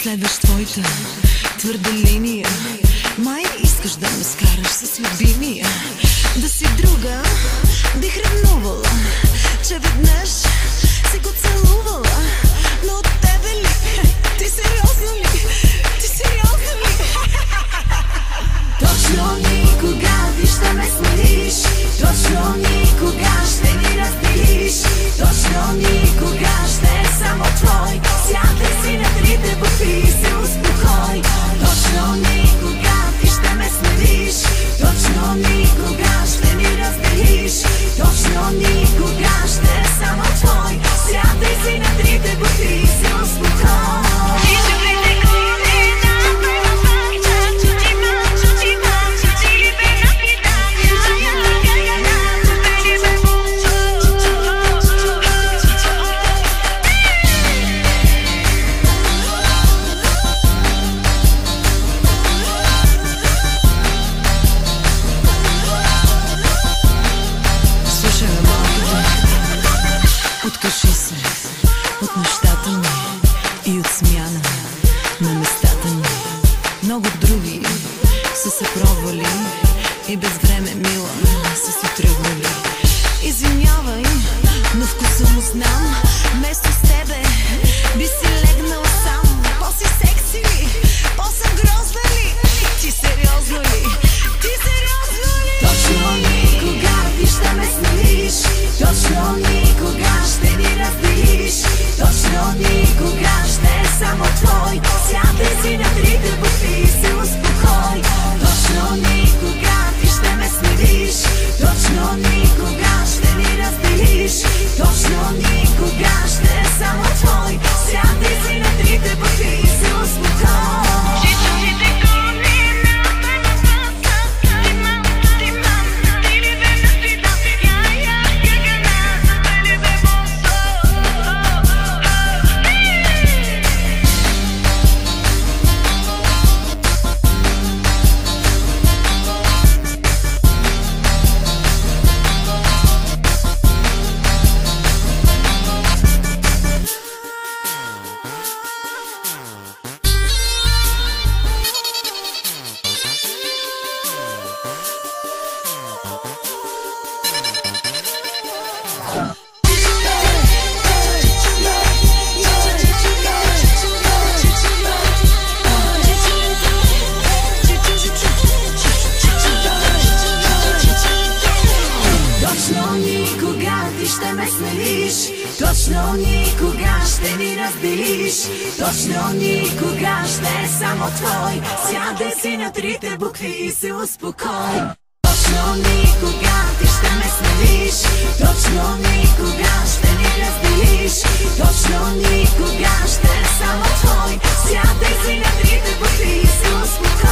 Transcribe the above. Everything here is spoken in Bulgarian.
следваш твоята твърда линия. Май искаш да ме скараш с любимия. Да си друга бих ревнувала, че веднъж си го целувала. Но от тебе ли? Ти сериозно ли? Ти сериозно ли? Точно никога ти ще ме смириш, точно никога ще ни разделиш, точно никога ще е само твой. Сядай си на трите букви и се успокой. Точно никога ти ще ме смириш, точно никога ще ни разделиш, точно никога ще е само твой. Сядай си на трите букви и се успокой. Откажи се от нещата ми и от смяна на местата ни. Много други са се пробвали и без време, мила, са се тръгвали. Извинявай, но вкуса му знам. Вместо с тебе би си легнал сам. По-си секси ли? По-съм грозна ли? Ти сериозно ли? Ти сериозно ли? Точно никога ти ще ме смириш, точно никога ще ни разделиш, точно никога ще е само твой. Сядай си на трите букви и се успокой. Точно никога ти ще ме смириш, точно никога ще ни разделиш, точно никога ще е само твой. Сядай си на трите букви и се успокой. Точно никога ти ще ме смириш, точно никога ще ни разделиш, точно никога ще е само твой. Сядай си на трите букви и се успокой. Точно никога ти ще ме смириш, точно никога ще ни разделиш, точно никога ще е само твой. Сядай си на трите букви и се успокой.